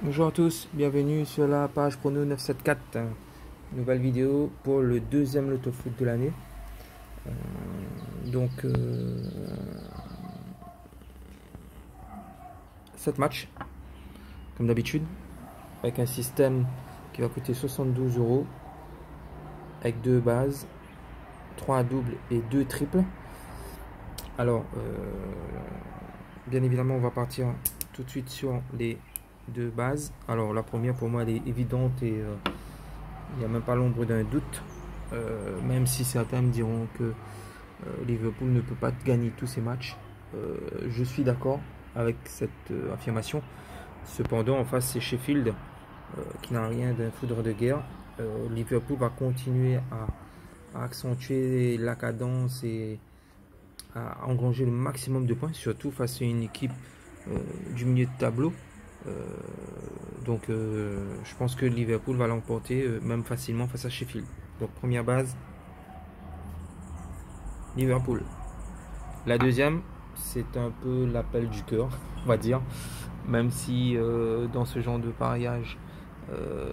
Bonjour à tous, bienvenue sur la page Prono 974. Nouvelle vidéo pour le deuxième Loto Foot de l'année. Donc 7 matchs, comme d'habitude, avec un système qui va coûter 72 €, avec 2 bases, 3 doubles et 2 triples. Alors, bien évidemment, on va partir tout de suite sur les deux bases. Alors la première pour moi elle est évidente et il n'y a même pas l'ombre d'un doute, même si certains me diront que Liverpool ne peut pas gagner tous ses matchs. Je suis d'accord avec cette affirmation. Cependant en face c'est Sheffield qui n'a rien d'un foudre de guerre. Liverpool va continuer à accentuer la cadence et à engranger le maximum de points, surtout face à une équipe du milieu de tableau. Donc je pense que Liverpool va l'emporter même facilement face à Sheffield. Donc première base, Liverpool. La deuxième, c'est un peu l'appel du cœur, on va dire, même si dans ce genre de pariage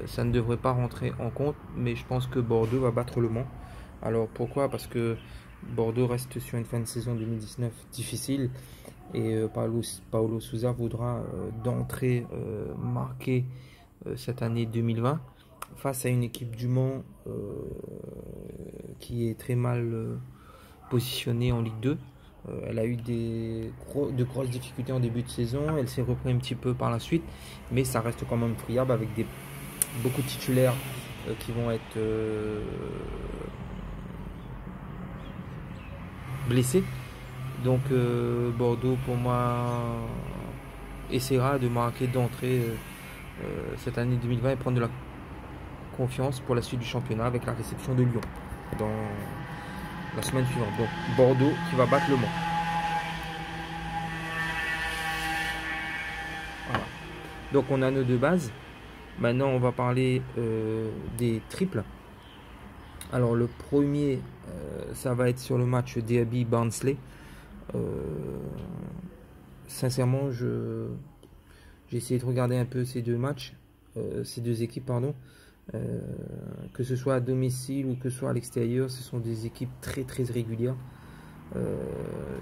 ça ne devrait pas rentrer en compte, mais je pense que Bordeaux va battre Le Mans. Alors pourquoi? Parce que Bordeaux reste sur une fin de saison 2019 difficile et Paulo Sousa voudra d'entrée marquer cette année 2020 face à une équipe du Mans qui est très mal positionnée en Ligue 2. Elle a eu de grosses difficultés en début de saison, elle s'est repris un petit peu par la suite, mais ça reste quand même friable avec beaucoup de titulaires qui vont être blessés. Donc Bordeaux pour moi essaiera de marquer d'entrée cette année 2020 et prendre de la confiance pour la suite du championnat avec la réception de Lyon dans la semaine suivante. Donc Bordeaux qui va battre Le Mans. Voilà. Donc on a nos deux bases. Maintenant on va parler des triples. Alors le premier ça va être sur le match Derby Barnsley. Sincèrement j'ai essayé de regarder un peu ces deux matchs, ces deux équipes pardon, que ce soit à domicile ou que ce soit à l'extérieur, ce sont des équipes très régulières.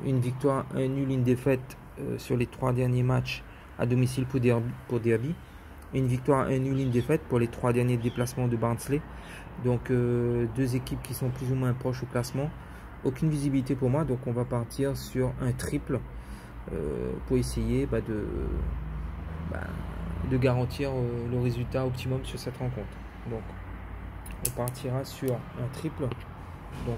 Une victoire, un nul, une défaite sur les 3 derniers matchs à domicile pour Derby. Une victoire, un nul, une défaite pour les 3 derniers déplacements de Barnsley. Donc deux équipes qui sont plus ou moins proches au classement. Aucune visibilité pour moi, donc on va partir sur un triple pour essayer de garantir le résultat optimum sur cette rencontre. Donc on partira sur un triple. Donc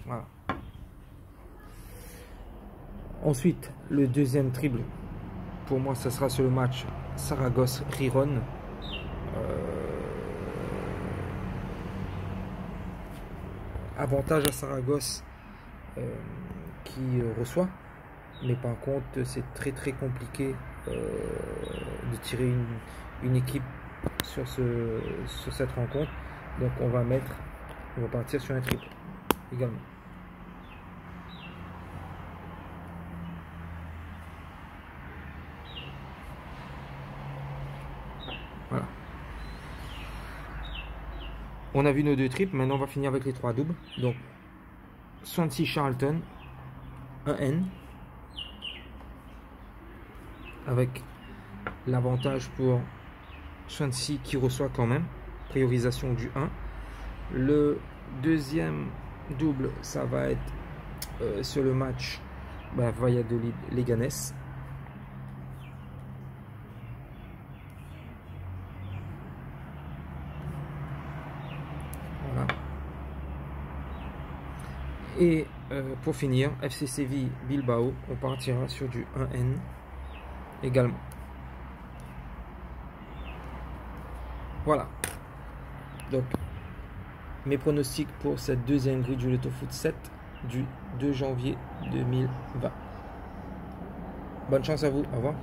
voilà. Ensuite, le deuxième triple, pour moi, ça sera sur le match Saragosse-Riron. Avantage à Saragosse qui reçoit, mais par contre, c'est très compliqué de tirer une équipe sur cette rencontre. Donc, on va partir sur un triple également. Voilà. On a vu nos deux triples, maintenant on va finir avec les 3 doubles. Donc Swansea Charlton, 1N, avec l'avantage pour Swansea qui reçoit quand même, priorisation du 1. Le deuxième double, ça va être sur le match Valladolid-Leganés. Voilà. Et pour finir, FC Séville Bilbao, on partira sur du 1N également. Voilà. Donc, mes pronostics pour cette deuxième grille du Loto Foot 7 du 2 janvier 2020. Bonne chance à vous. Au revoir.